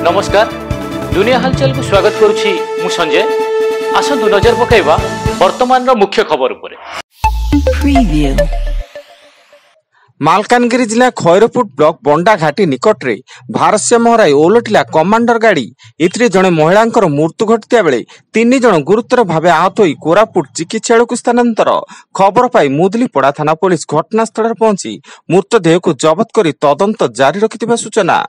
नमस्कार दुनिया हालचाल को स्वागत करुछि मु संजय। आसंतु नजर पकाइबा वर्तमान रो मुख्य खबर उपरे। मालकानगिरी जिला खैरपुट ब्लॉक बंडा घाटी निकट रे भारसाम्य हराई ओलटिला कमांडर गाड़ी एथिरे जणे महिलांकर मृत्यु घटिया बेले 3 जण गुरुतर भावे आहत होई कोरापुट चिकित्सालय को स्थानांतर खबर पाई मुदलीपड़ा थाना पुलिस घटनास्थल पहुंची मृतदेह को जबत करी तदंत जारी रखिथिबा सूचना।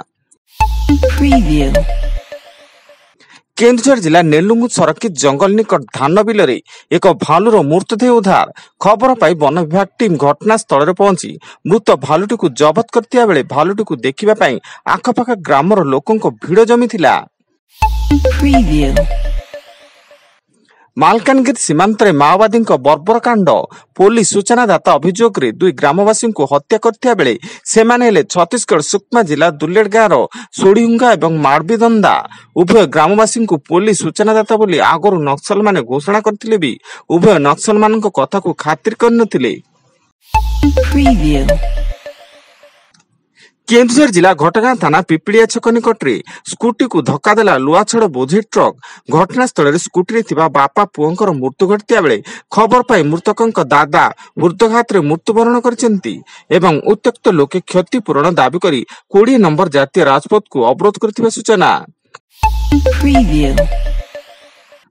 केन्दुझर जिला नेलुंगु सरकित जंगल निकट धान बिल रे एक भालुर मृतदेह उद्धार खबर पाई वन विभाग टीम घटनास्थल पहुंची मृत भालुटी को जबत करतिया बेले भालुटी को देखिबा पाई आखपाख ग्रामर लोकों भिड़ जमीथिला। मालकानगिरी सीमांत माओवादी बर्बर कांड पुलिस सूचनादाता अभियोग रे 2 ग्रामवासी को हत्या करथिया बेले सेमाने हेले छत्तीसगढ़ सुकमा जिला दुलेड़ गाँव सोड़ीहुंगा एवं माड़बीदंदा उभय ग्रामवासी को पुलिस सूचनादाता बोली आगरू नक्सल माने घोषणा करथिले भी उभय नक्सल मानक कथा को खातिर करनथिले। केन्दुझर जिला घटगां थाना पिपलिया छक निकट रे स्कूटी को धक्का देला लुआछड़ बोझी ट्रक घटनास्थल रे स्कूटी रे थिबा बापा पुओंकर मृत्यु घटिया बेले खबर पाई मृतकंक दादा हृदघात रे मृत्युवरण करचंती एवं उत्त्यक्त लोके क्षतिपूरण दाबी करी 20 नंबर जातीय राजपथ को अवरोध करथिबा सूचना।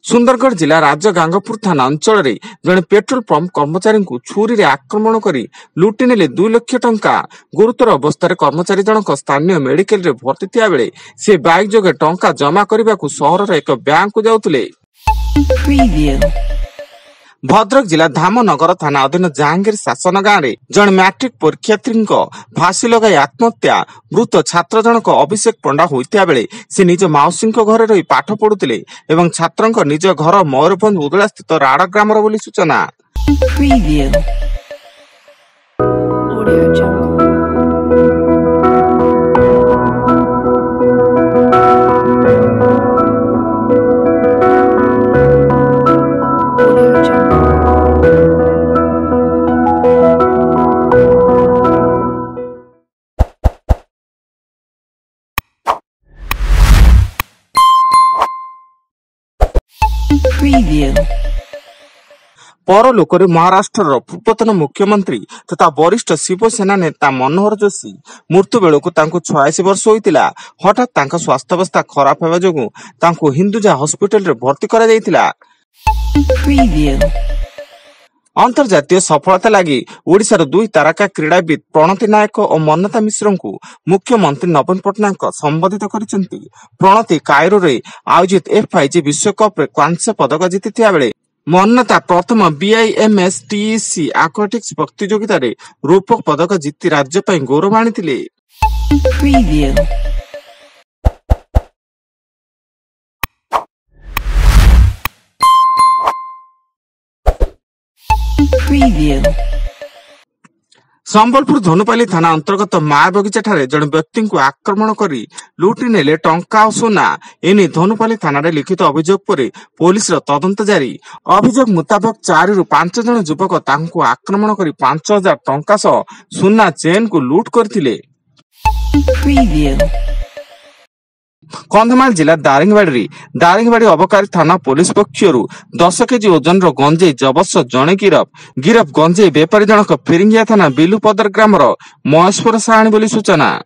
सुंदरगढ़ जिला राजगांगपुर थाना अंचल रे जने पेट्रोल पंप कर्मचारी को छुरी रे आक्रमण करी लुटि नेले 2 लाख टंका गुरुतर अवस्था कर्मचारी जनक स्थानीय मेडिकल रे भर्ती थिया बेले से बाइक जोगे टंका जमा करबा को शहर रे एक बैंक को जाउतले। भद्रक जिला धामनगर थाना अधीन जहांगीर शासन गाँव रे जन मैट्रिक परीक्षार्थी फांसी लगाई आत्महत्या मृत छात्र जनक अभिषेक पंडा होइतिया बेले से निज माउसी घर रही पाठ पढ़ुतिले एवं छात्रंक निज घर मयूरभंज उदला स्थित राड़ ग्रामर बोली सूचना। परलोकरे महाराष्ट्र पूर्वतन मुख्यमंत्री तथा वरिष्ठ शिवसेना नेता मनोहर जोशी मृत्यु बेलू 86 वर्ष होइतिला। हठात तांका स्वास्थ्यावस्था खराब हेबा जोगु तांको हिंदुजा हॉस्पिटल रे भर्ती करा जायतिला। अंतर्जातीय सफलता लगी ओडिशार 2 तारका क्रीड़ाविद प्रणति नायक और मन्नता मिश्र को मुख्यमंत्री नवीन पट्टनायक संबोधित करिसेंती। प्रणति कायरो रे आयोजित FIG विश्वकप रे कांस्य पदक जीतिथिया बेले मन्नता प्रथम BIMS TEC एक्वाटिक्स प्रतियोगिता रे रूपक पदक जीति राज्य पई गौरव आनिथिले। संबलपुर धनुपाली थाना अंतर्गत माया बगीचा ठारे जन व्यक्ति को आक्रमण करी लुटि नेले टंका और सोना एने धनुपाली थाना रे लिखित अभियोग पर पुलिस रो तदंत जारी। अभियोग मुताबिक 4 ରୁ 5 जन युवक तांको आक्रमण करी 5000 टंका सह सोना चेन को लूट करथिले। कंधमाल जिला दारिंगबाड़ी अबकारी थाना पुलिस पक्षर 10 केजी ओजन गंजेई जबत जड़े गिरफ गंजेई बेपारी जनक फिरिंगिया थाना बिलुपदर ग्रामर महेश्वर साहाणी बोली सूचना।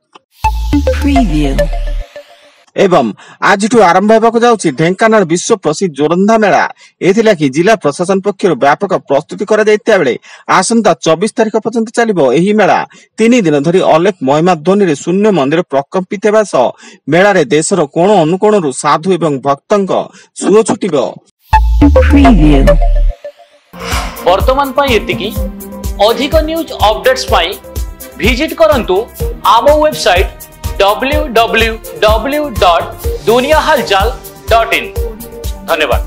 एवं आज आरंभ होगा जाउछि ढेंकानाल विश्व प्रसिद्ध जोरंधा मेला। एथिलाकि जिला प्रशासन पक्षर व्यापक प्रस्तुति करा जायतिया बेले आसंता 24 तारिख पर्यंत चलिबो एही मेला 3 दिन धरी अलेख महिमा ध्वनि रे शून्य मंदिर प्रकंपित हेबा सह मेला रे देशर कोण अनुकोणरू साधु एवं भक्तंक सुओ छुटिबो। वर्तमान पई एतिकी अधिक न्यूज अपडेट्स पई विजिट करंतु आम वेबसाइट www.duniyahalchal.in। धन्यवाद।